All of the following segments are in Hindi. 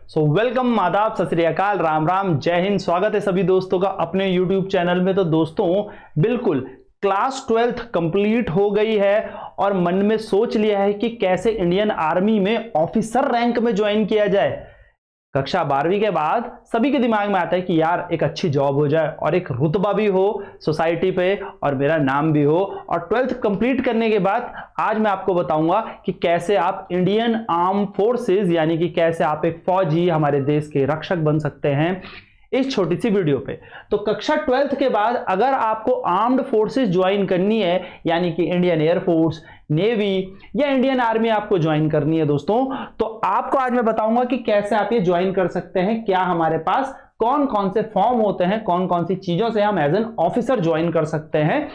सो वेलकम, आदाब, सत श्री अकाल, राम राम, जय हिंद। स्वागत है सभी दोस्तों का अपने YouTube चैनल में। तो दोस्तों बिल्कुल क्लास 12th कंप्लीट हो गई है और मन में सोच लिया है कि कैसे इंडियन आर्मी में ऑफिसर रैंक में ज्वाइन किया जाए। कक्षा 12वीं के बाद सभी के दिमाग में आता है कि यार एक अच्छी जॉब हो जाए और एक रुतबा भी हो सोसाइटी पे और मेरा नाम भी हो। और 12th कंप्लीट करने के बाद आज मैं आपको बताऊंगा कि कैसे आप इंडियन आर्म फोर्सेस यानी कि कैसे आप एक फौजी हमारे देश के रक्षक बन सकते हैं इस छोटी सी वीडियो पे। तो कक्षा 12th के बाद अगर आपको आर्म्ड फोर्सेस ज्वाइन करनी है यानी कि इंडियन एयरफोर्स, नेवी या इंडियन आर्मी आपको ज्वाइन करनी है दोस्तों, तो आपको आज मैं बताऊंगा कि कैसे आप ये ज्वाइन कर सकते हैं। क्या हमारे पास कौन कौन से फॉर्म होते हैं, कौन कौन सी चीजों से हम एज एन ऑफिसर ज्वाइन कर सकते हैं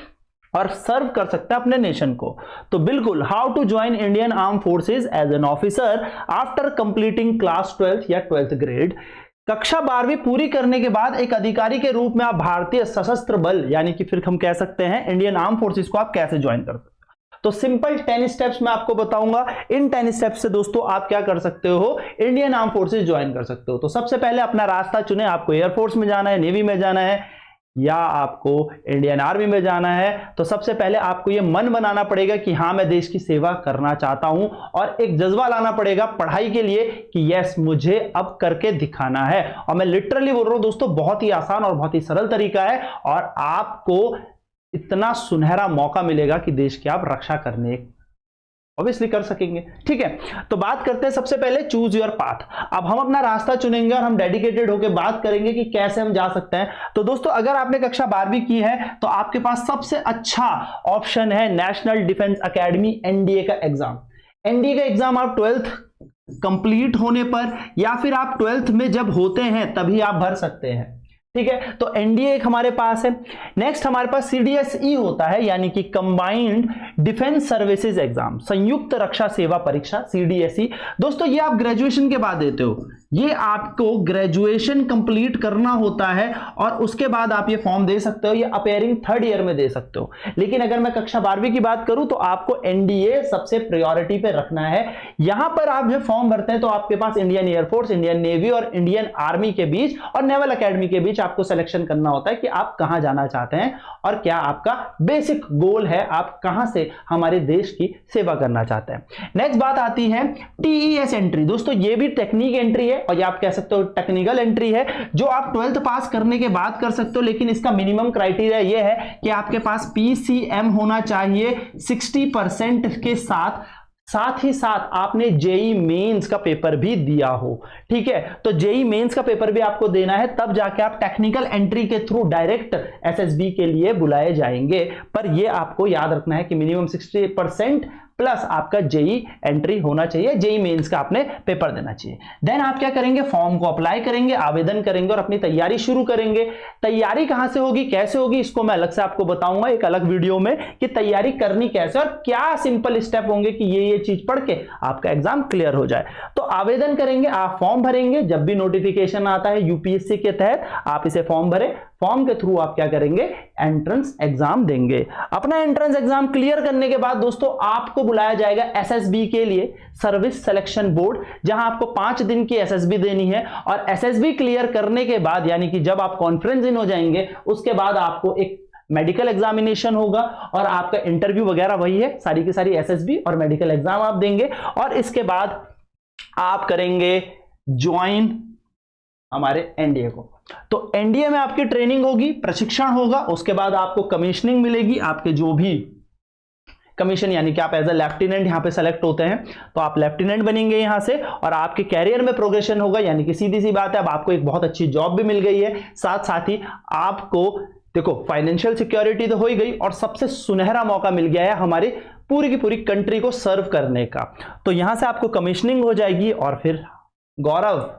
और सर्व कर सकते हैं अपने नेशन को। तो बिल्कुल how to join Indian arm forces as an officer after completing class 12th या 12th ग्रेड। कक्षा 12वीं पूरी करने के बाद एक अधिकारी के रूप में आप भारतीय सशस्त्र बल यानी कि फिर हम कह सकते हैं इंडियन आर्म फोर्सेस को आप कैसे ज्वाइन कर सकते हैं। तो सिंपल 10 स्टेप्स मैं आपको बताऊंगा। इन 10 स्टेप्स से दोस्तों आप क्या कर सकते हो, इंडियन आर्म फोर्सेस ज्वाइन कर सकते हो। तो सबसे पहले अपना रास्ता चुने, आपको एयरफोर्स में जाना है, नेवी में जाना है या आपको इंडियन आर्मी में जाना है। तो सबसे पहले आपको यह मन बनाना पड़ेगा कि हां मैं देश की सेवा करना चाहता हूं और एक जज्बा लाना पड़ेगा पढ़ाई के लिए कि यस मुझे अब करके दिखाना है। और मैं लिटरली बोल रहा हूं दोस्तों, बहुत ही आसान और बहुत ही सरल तरीका है और आपको इतना सुनहरा मौका मिलेगा कि देश की आप रक्षा करने ऑब्वियसली कर सकेंगे। ठीक है, तो बात करते हैं सबसे पहले चूज योर पाथ। अब हम अपना रास्ता चुनेंगे और हम डेडिकेटेड होकर बात करेंगे कि कैसे हम जा सकते हैं। तो दोस्तों अगर आपने कक्षा 12वीं की है तो आपके पास सबसे अच्छा ऑप्शन है नेशनल डिफेंस एकेडमी एनडीए का एग्जाम। एनडीए का एग्जाम आप 12th कंप्लीट होने पर या फिर आप 12th में जब होते हैं तभी आप भर सकते हैं। ठीक है, तो एनडीए एक हमारे पास है। नेक्स्ट हमारे पास सीडीएसई होता है यानी कि कंबाइंड डिफेंस सर्विसेज एग्जाम, संयुक्त रक्षा सेवा परीक्षा, सीडीएसई। दोस्तों ये आप ग्रेजुएशन के बाद देते हो, ये आपको ग्रेजुएशन कंप्लीट करना होता है और उसके बाद आप ये फॉर्म दे सकते हो। ये अपेयरिंग 3rd ईयर में दे सकते हो। लेकिन अगर मैं कक्षा 12वीं की बात करूं तो आपको एनडीए सबसे प्रायोरिटी पे रखना है। यहां पर आप जब फॉर्म भरते हैं तो आपके पास इंडियन एयरफोर्स, इंडियन नेवी और इंडियन आर्मी के बीच और नेवल एकेडमी के बीच आपको सिलेक्शन करना होता है कि आप कहां जाना चाहते हैं और क्या आपका बेसिक गोल है, आप कहां से हमारे देश की सेवा करना चाहते हैं। नेक्स्ट बात आती है टीईएस एंट्री। दोस्तों ये भी टेक्निक एंट्री है और ये आप कह सकते हो टेक्निकल एंट्री है जो आप 12th पास करने के बाद कर सकते हो। लेकिन इसका मिनिमम क्राइटेरिया ये है कि आपके पास पीसीएम होना चाहिए 60% के साथ ही साथ आपने जेई मेंस का पेपर भी दिया हो। ठीक है, तो जेई मेंस का पेपर भी आपको देना है, तब जाके आप टेक्निकल एंट्री के थ्रू डायरेक्ट एसएसबी के लिए बुलाए जाएंगे। पर यह आपको याद रखना है कि मिनिमम 60% प्लस आपका जेई एंट्री होना चाहिए, जेई मेंस का आपने पेपर देना चाहिए। देन आप क्या करेंगे, फॉर्म को अप्लाई करेंगे, आवेदन करेंगे और अपनी तैयारी शुरू करेंगे। तैयारी कहां से होगी, कैसे होगी, इसको मैं अलग से आपको बताऊंगा एक अलग वीडियो में कि तैयारी करनी कैसे और क्या सिंपल स्टेप होंगे कि ये चीज पढ़ के आपका एग्जाम क्लियर हो जाए। तो आवेदन करेंगे, आप फॉर्म भरेंगे, जब भी नोटिफिकेशन आता है यूपीएससी के तहत आप इसे फॉर्म भरें। फॉर्म के थ्रू आप क्या करेंगे, एंट्रेंस एग्जाम देंगे। अपना एंट्रेंस एग्जाम क्लियर करने के बाद दोस्तों आपको बुलाया जाएगा एसएसबी के लिए, सर्विस सिलेक्शन बोर्ड, जहां आपको 5 दिन की एसएसबी देनी है। और एसएसबी क्लियर करने के बाद यानी कि जब आप कॉन्फ्रेंस इन हो जाएंगे उसके बाद आपको एक मेडिकल एग्जामिनेशन होगा और आपका इंटरव्यू वगैरह वही है, सारी की सारी एसएसबी और मेडिकल एग्जाम आप देंगे। और इसके बाद आप करेंगे ज्वाइन हमारे एनडीए को। तो एनडीए में आपकी ट्रेनिंग होगी, प्रशिक्षण होगा, उसके बाद आपको कमीशनिंग मिलेगी। आपके जो भी कमीशन यानी कि आप एज ए लेफ्टिनेंट यहां पे सेलेक्ट होते हैं तो आप लेफ्टिनेंट बनेंगे यहां से और आपके कैरियर में प्रोग्रेशन होगा। यानी कि सीधी सी बात है, अब आपको एक बहुत अच्छी जॉब भी मिल गई है, साथ ही आपको देखो फाइनेंशियल सिक्योरिटी तो हो ही गई और सबसे सुनहरा मौका मिल गया है हमारी पूरी की पूरी कंट्री को सर्व करने का। तो यहां से आपको कमीशनिंग हो जाएगी और फिर गौरव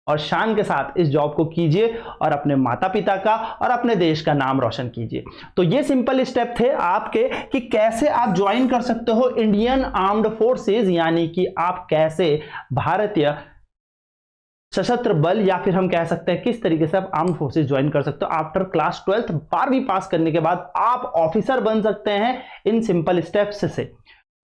और शान के साथ इस जॉब को कीजिए और अपने माता पिता का और अपने देश का नाम रोशन कीजिए। तो ये सिंपल स्टेप थे आपके कि कैसे आप ज्वाइन कर सकते हो इंडियन आर्म्ड फोर्सेस, यानी कि आप कैसे भारतीय सशस्त्र बल या फिर हम कह सकते हैं किस तरीके से आप आर्म्ड फोर्सेस ज्वाइन कर सकते हो। आफ्टर क्लास 12th 12वीं पास करने के बाद आप ऑफिसर बन सकते हैं इन सिंपल स्टेप्स से।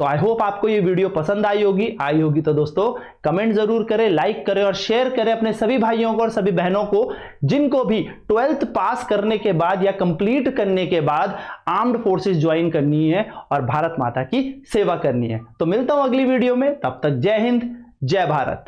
तो आई होप आपको ये वीडियो पसंद आई होगी तो दोस्तों कमेंट जरूर करें, लाइक करें और शेयर करें अपने सभी भाइयों को और सभी बहनों को जिनको भी 12th पास करने के बाद या कंप्लीट करने के बाद आर्म्ड फोर्सेस ज्वाइन करनी है और भारत माता की सेवा करनी है। तो मिलता हूं अगली वीडियो में, तब तक जय हिंद, जय भारत।